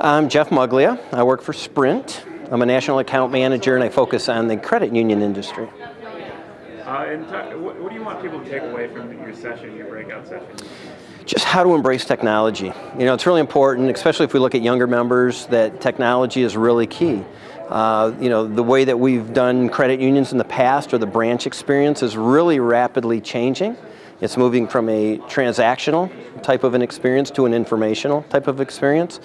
I'm Jeff Muglia. I work for Sprint. I'm a national account manager and I focus on the credit union industry. What do you want people to take away from your session, your breakout session? Just how to embrace technology. You know, it's really important, especially if we look at younger members, that technology is really key. The way that we've done credit unions in the past or the branch experience is really rapidly changing. It's moving from a transactional type of an experience to an informational type of experience.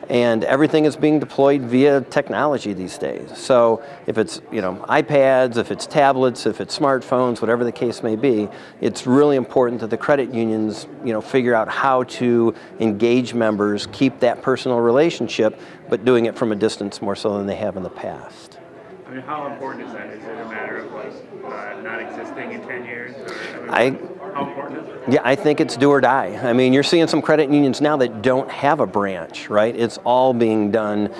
And everything is being deployed via technology these days. So if it's iPads, if it's tablets, if it's smartphones, whatever the case may be, it's really important that the credit unions figure out how to engage members, keep that personal relationship, but doing it from a distance more so than they have in the past. I mean, how important is that? Is it a matter of not existing in 10 years? How important is it? Yeah, I think it's do or die. I mean, you're seeing some credit unions now that don't have a branch, right? It's all being done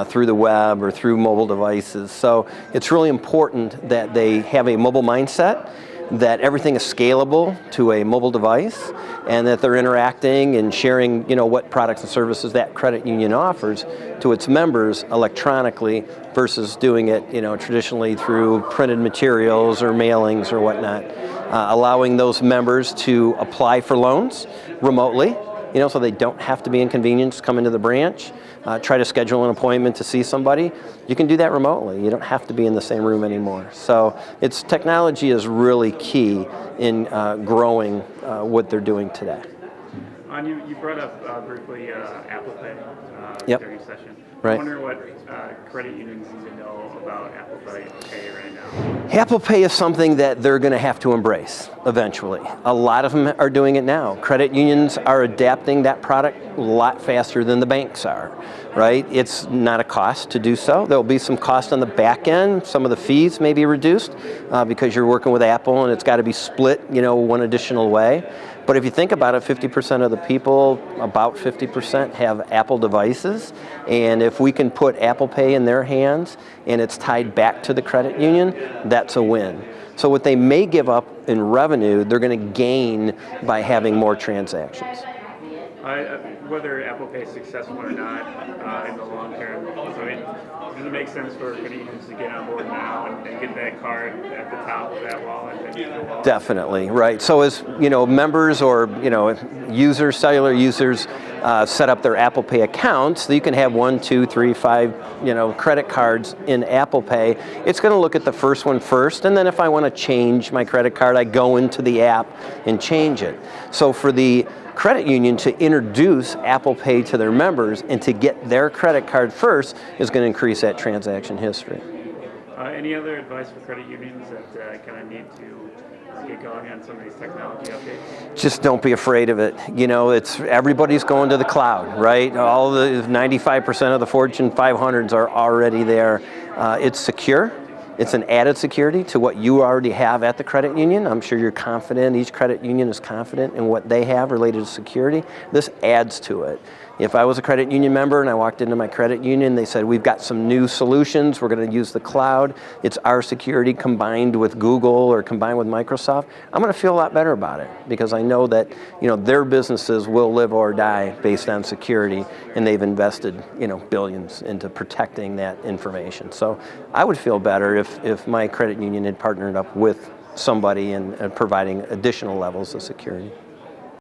through the web or through mobile devices. So it's really important that they have a mobile mindset, that everything is scalable to a mobile device, and that they're interacting and sharing, what products and services that credit union offers to its members electronically versus doing it, traditionally through printed materials or mailings or whatnot. Allowing those members to apply for loans remotely, so they don't have to be inconvenienced, come into the branch, try to schedule an appointment to see somebody. You can do that remotely. You don't have to be in the same room anymore. So technology is really key in growing what they're doing today. You brought up briefly Apple Pay during your session. Right. I wonder what credit unions need to know about Apple Pay right now. Apple Pay is something that they're going to have to embrace eventually. A lot of them are doing it now. Credit unions are adapting that product a lot faster than the banks are, right? It's not a cost to do so. There'll be some cost on the back end. Some of the fees may be reduced because you're working with Apple and it's got to be split, one additional way. But if you think about it, 50% of the people, about 50% have Apple devices. And if we can put Apple Pay in their hands and it's tied back to the credit union, that's a win. So what they may give up in revenue, they're going to gain by having more transactions. Whether Apple Pay is successful or not in the long term, does it make sense for credit unions to get on board now and get that card at the top of that wallet? Definitely, right. So as members or users, cellular users, set up their Apple Pay accounts, you can have 1, 2, 3, 5, credit cards in Apple Pay. It's going to look at the first one first, and then if I want to change my credit card, I go into the app and change it. So for the credit union to introduce Apple Pay to their members and to get their credit card first is going to increase that transaction history. Any other advice for credit unions that kind of need to get going on some of these technology updates? Just don't be afraid of it. Everybody's going to the cloud, right? All the 95% of the Fortune 500s are already there. It's secure. It's an added security to what you already have at the credit union. I'm sure you're confident, each credit union is confident in what they have related to security. This adds to it. If I was a credit union member and I walked into my credit union, they said, we've got some new solutions, we're going to use the cloud, it's our security combined with Google or combined with Microsoft, I'm going to feel a lot better about it because I know that their businesses will live or die based on security and they've invested billions into protecting that information. So I would feel better if my credit union had partnered up with somebody and providing additional levels of security.